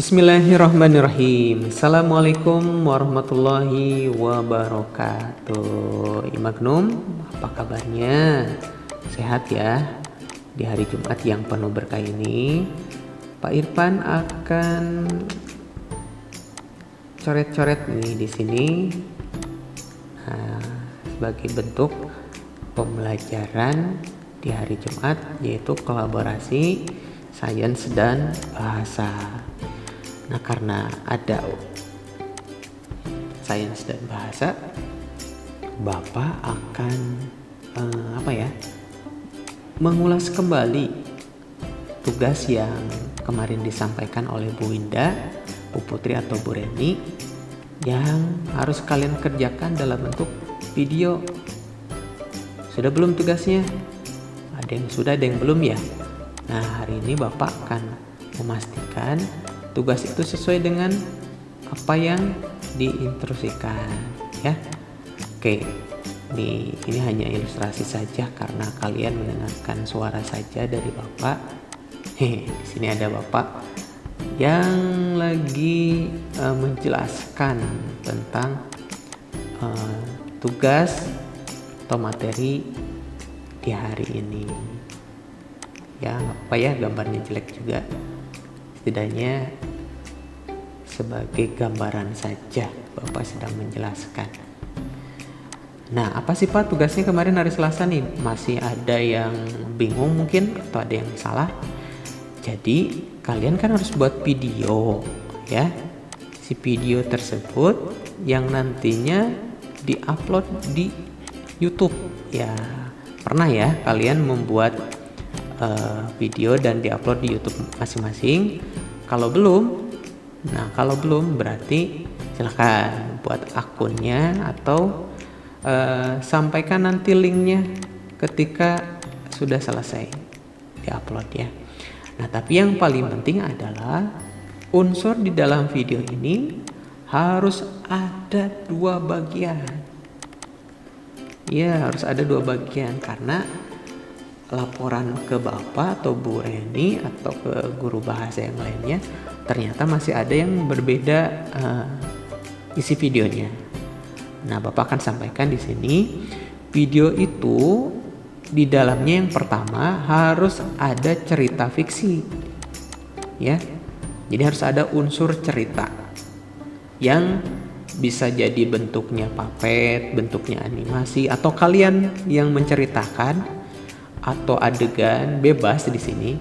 Bismillahirrahmanirrahim. Assalamualaikum warahmatullahi wabarakatuh. Imagnum, apa kabarnya? Sehat ya? Di hari Jumat yang penuh berkah ini, Pak Irfan akan coret-coret nih di sini. Sebagai bentuk pembelajaran di hari Jumat, yaitu kolaborasi sains dan bahasa. Nah, karena ada sains dan bahasa, Bapak akan mengulas kembali tugas yang kemarin disampaikan oleh Bu Winda, Bu Putri atau Bu Reni, yang harus kalian kerjakan dalam bentuk video. Sudah belum tugasnya? Ada yang sudah, ada yang belum ya? Nah, hari ini Bapak akan memastikan tugas itu sesuai dengan apa yang diinstruksikan ya. Oke, ini hanya ilustrasi saja karena kalian mendengarkan suara saja dari Bapak. Di sini ada Bapak yang lagi menjelaskan tentang tugas atau materi di hari ini. Ya, nggak apa ya, gambarnya jelek juga. Setidaknya sebagai gambaran saja Bapak sedang menjelaskan. Nah, apa sih Pak tugasnya kemarin hari Selasa nih? Masih ada yang bingung mungkin atau ada yang salah? Jadi kalian kan harus buat video ya. Si video tersebut yang nantinya diupload di YouTube ya. Pernah ya kalian membuat video dan diupload di YouTube masing-masing? Kalau belum berarti silahkan buat akunnya atau sampaikan nanti linknya ketika sudah selesai diupload ya. Nah, tapi yang paling penting adalah unsur di dalam video ini harus ada 2 bagian. Ya, harus ada 2 bagian karena laporan ke Bapak atau Bu Reni atau ke guru bahasa yang lainnya ternyata masih ada yang berbeda isi videonya. Nah, Bapak akan sampaikan di sini video itu di dalamnya yang pertama harus ada cerita fiksi. Ya. Jadi harus ada unsur cerita yang bisa jadi bentuknya puppet, bentuknya animasi atau kalian yang menceritakan atau adegan bebas di sini.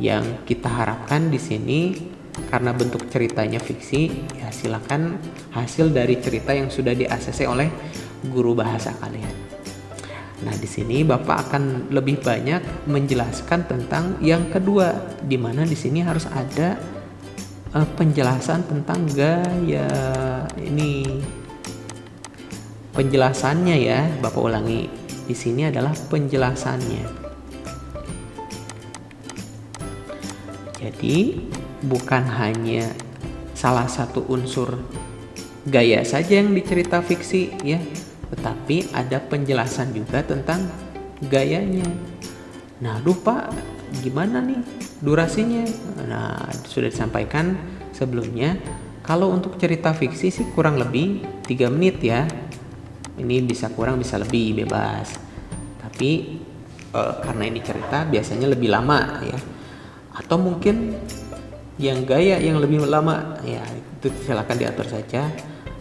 Yang kita harapkan di sini karena bentuk ceritanya fiksi, ya silakan hasil dari cerita yang sudah di-ACC oleh guru bahasa kalian. Nah, di sini Bapak akan lebih banyak menjelaskan tentang yang kedua, di mana di sini harus ada penjelasan tentang gaya ini. Penjelasannya ya, Bapak ulangi. Di sini adalah penjelasannya. Jadi bukan hanya salah satu unsur gaya saja yang dicerita fiksi ya, tetapi ada penjelasan juga tentang gayanya. Nah, aduh Pak, gimana nih durasinya? Nah, sudah disampaikan sebelumnya. Kalau untuk cerita fiksi sih kurang lebih 3 menit ya. Ini bisa kurang bisa lebih, bebas. Tapi karena ini cerita biasanya lebih lama ya. Atau mungkin yang gaya yang lebih lama ya, itu silakan diatur saja.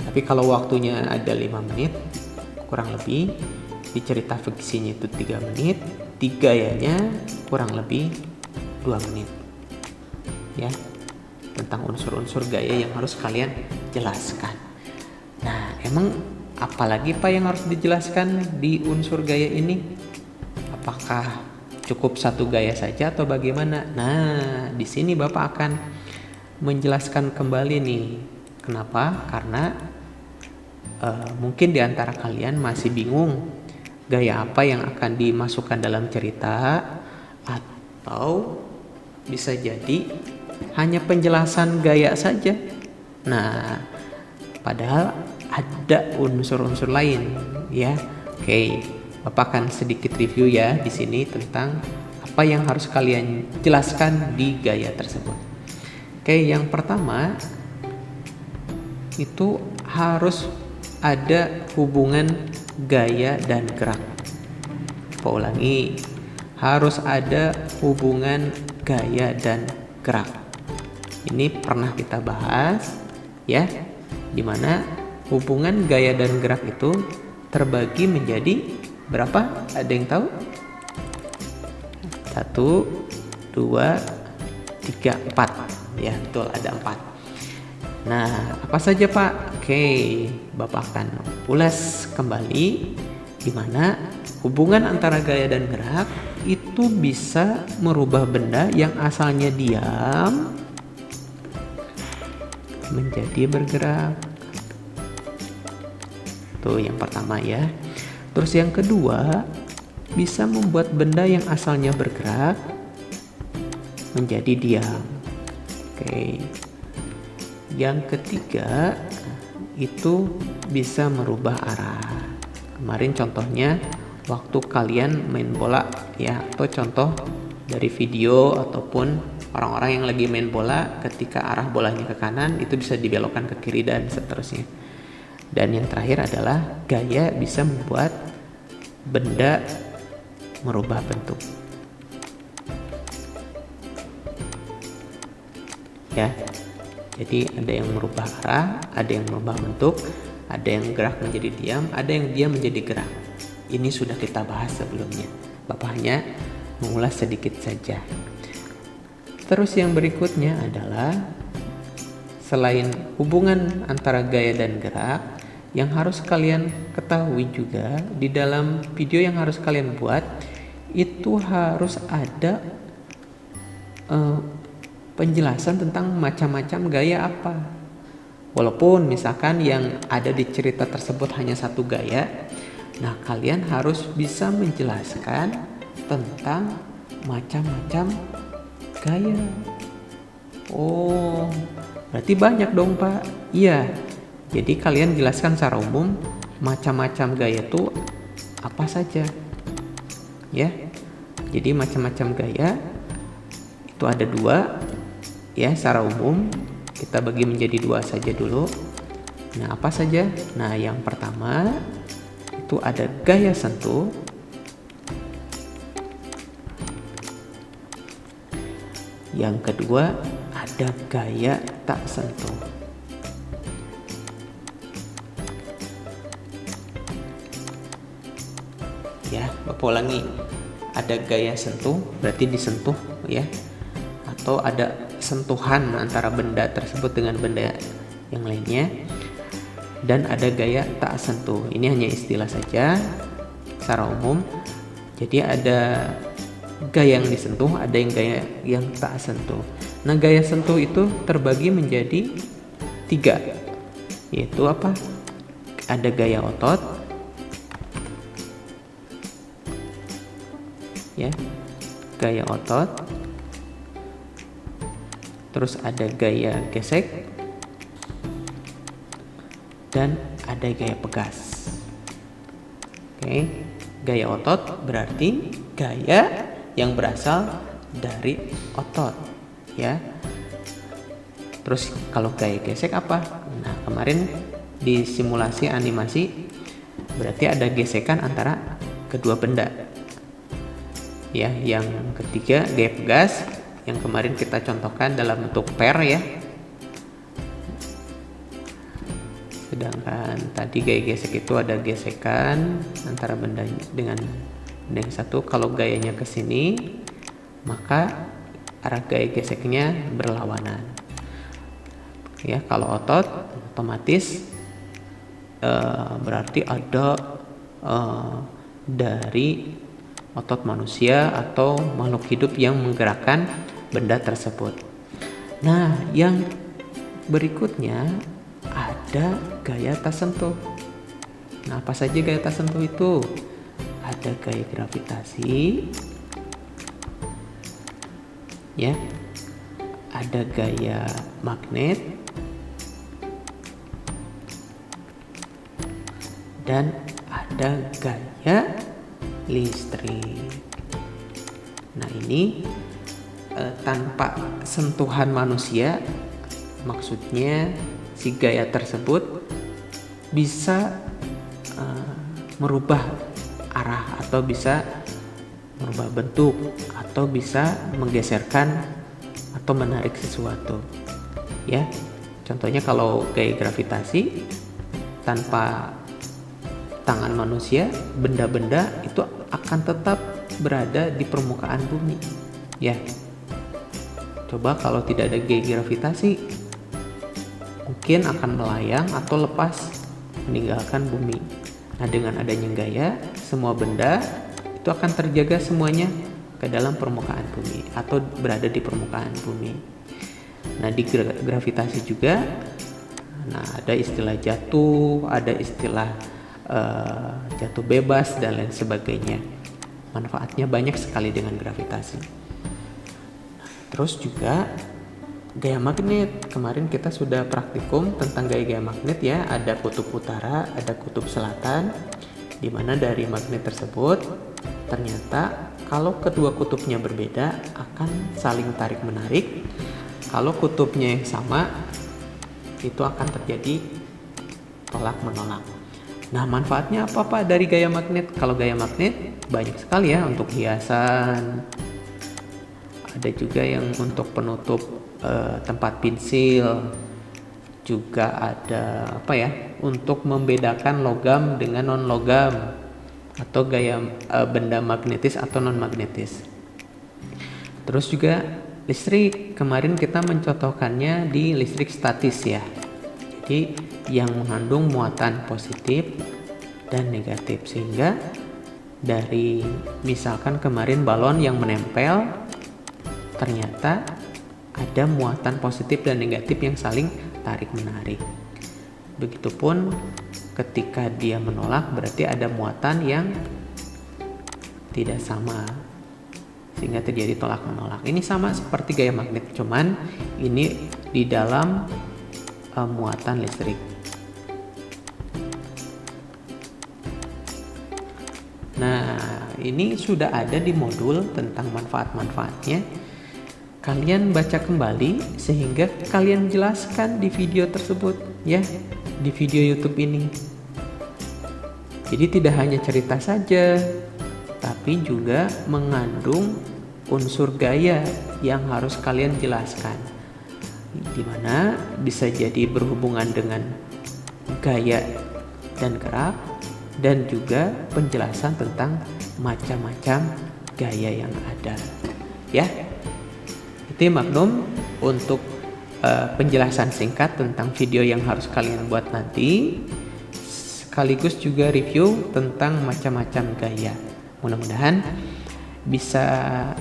Tapi kalau waktunya ada 5 menit kurang lebih, di cerita fiksinya itu 3 menit, di gayanya kurang lebih 2 menit. Ya. Tentang unsur-unsur gaya yang harus kalian jelaskan. Nah, emang apalagi Pak yang harus dijelaskan di unsur gaya ini? Apakah cukup 1 gaya saja atau bagaimana? Nah, di sini Bapak akan menjelaskan kembali nih. Kenapa? Karena mungkin di antara kalian masih bingung gaya apa yang akan dimasukkan dalam cerita, atau bisa jadi hanya penjelasan gaya saja. Nah, padahal ada unsur-unsur lain ya. Oke, Bapak akan sedikit review ya di sini tentang apa yang harus kalian jelaskan di gaya tersebut. Oke, yang pertama itu harus ada hubungan gaya dan gerak. Saya ulangi, harus ada hubungan gaya dan gerak. Ini pernah kita bahas ya, dimana hubungan gaya dan gerak itu terbagi menjadi berapa? Ada yang tahu? 1, 2, 3, 4. Ya, betul, ada 4. Nah, apa saja Pak? Oke, Bapak akan ulas kembali di mana hubungan antara gaya dan gerak itu bisa merubah benda yang asalnya diam menjadi bergerak. Tuh yang pertama ya. Terus yang kedua, bisa membuat benda yang asalnya bergerak menjadi diam. Oke. Yang ketiga, itu bisa merubah arah. Kemarin contohnya waktu kalian main bola ya, atau contoh dari video ataupun orang-orang yang lagi main bola, ketika arah bolanya ke kanan itu bisa dibelokkan ke kiri dan seterusnya. Dan yang terakhir adalah gaya bisa membuat benda merubah bentuk. Ya. Jadi ada yang merubah arah, ada yang merubah bentuk, ada yang gerak menjadi diam, ada yang diam menjadi gerak. Ini sudah kita bahas sebelumnya. Bapak hanya mengulas sedikit saja. Terus yang berikutnya adalah selain hubungan antara gaya dan gerak, yang harus kalian ketahui juga di dalam video yang harus kalian buat itu harus ada penjelasan tentang macam-macam gaya apa. Walaupun misalkan yang ada di cerita tersebut hanya satu gaya, nah kalian harus bisa menjelaskan tentang macam-macam gaya. Oh, berarti banyak dong Pak. Iya, jadi kalian jelaskan secara umum macam-macam gaya itu apa saja. Ya, jadi macam-macam gaya itu ada 2. Ya, secara umum kita bagi menjadi 2 saja dulu. Nah, apa saja? Nah, yang pertama itu ada gaya sentuh. Yang kedua ada gaya tak sentuh. Ya, Bapak ulangi. Ada gaya sentuh, berarti disentuh ya. Atau ada sentuhan antara benda tersebut dengan benda yang lainnya. Dan ada gaya tak sentuh. Ini hanya istilah saja secara umum. Jadi ada gaya yang disentuh, ada yang gaya yang tak sentuh. Nah, gaya sentuh itu terbagi menjadi 3. Yaitu apa? Ada gaya otot. Ya. Gaya otot. Terus ada gaya gesek dan ada gaya pegas. Oke, gaya otot berarti gaya yang berasal dari otot, ya. Terus kalau gaya gesek apa? Nah, kemarin di simulasi animasi berarti ada gesekan antara kedua benda. Ya, yang ketiga gaya pegas yang kemarin kita contohkan dalam bentuk pair ya. Sedangkan tadi gaya gesek itu ada gesekan antara benda dengan benda yang satu. Kalau gayanya ke sini, maka arah gaya geseknya berlawanan. Ya, kalau otot otomatis berarti ada dari otot manusia atau makhluk hidup yang menggerakkan benda tersebut. Nah, yang berikutnya ada gaya tak sentuh. Nah, apa saja gaya tak sentuh itu? Ada gaya gravitasi, ya, ada gaya magnet, dan ada gaya listrik. Nah, ini tanpa sentuhan manusia, maksudnya si gaya tersebut bisa merubah arah atau bisa merubah bentuk atau bisa menggeserkan atau menarik sesuatu, ya. Contohnya kalau gaya gravitasi, tanpa tangan manusia, benda-benda itu akan tetap berada di permukaan bumi, ya. Coba kalau tidak ada gaya gravitasi, mungkin akan melayang atau lepas meninggalkan bumi. Nah, dengan adanya gaya, semua benda itu akan terjaga semuanya ke dalam permukaan bumi atau berada di permukaan bumi. Nah, di gravitasi juga, nah ada istilah jatuh, ada istilah jatuh bebas dan lain sebagainya. Manfaatnya banyak sekali dengan gravitasi. Terus juga gaya magnet, kemarin kita sudah praktikum tentang gaya magnet, ya. Ada kutub utara, ada kutub selatan, di mana dari magnet tersebut ternyata kalau kedua kutubnya berbeda akan saling tarik menarik. Kalau kutubnya yang sama, itu akan terjadi tolak menolak. Nah, manfaatnya apa Pak dari gaya magnet? Kalau gaya magnet banyak sekali, ya, untuk hiasan. Ada juga yang untuk penutup tempat pensil. Juga ada untuk membedakan logam dengan non logam, atau gaya benda magnetis atau non magnetis. Terus juga listrik, kemarin kita mencontohkannya di listrik statis, ya. Jadi yang mengandung muatan positif dan negatif, sehingga dari misalkan kemarin balon yang menempel, ternyata ada muatan positif dan negatif yang saling tarik menarik. Begitupun ketika dia menolak, berarti ada muatan yang tidak sama, sehingga terjadi tolak menolak. Ini sama seperti gaya magnet, cuman ini di dalam muatan listrik. Nah, ini sudah ada di modul tentang manfaat-manfaatnya. Kalian baca kembali sehingga kalian jelaskan di video tersebut, ya, di video YouTube ini. Jadi tidak hanya cerita saja, tapi juga mengandung unsur gaya yang harus kalian jelaskan, di mana bisa jadi berhubungan dengan gaya dan gerak, dan juga penjelasan tentang macam-macam gaya yang ada, ya. Itu maklum untuk penjelasan singkat tentang video yang harus kalian buat nanti, sekaligus juga review tentang macam-macam gaya. Mudah-mudahan bisa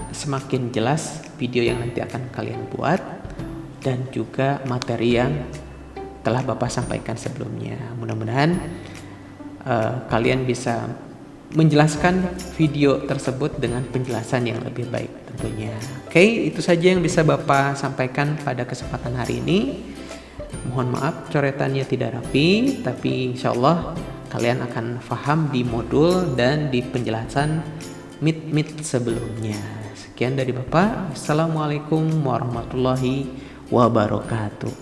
semakin jelas video yang nanti akan kalian buat, dan juga materi yang telah Bapak sampaikan sebelumnya. Mudah-mudahan kalian bisa menjelaskan video tersebut dengan penjelasan yang lebih baik tentunya. Oke, itu saja yang bisa Bapak sampaikan pada kesempatan hari ini. Mohon maaf coretannya tidak rapi, tapi insya Allah kalian akan paham di modul dan di penjelasan mit sebelumnya. Sekian dari Bapak. Assalamualaikum warahmatullahi wabarakatuh.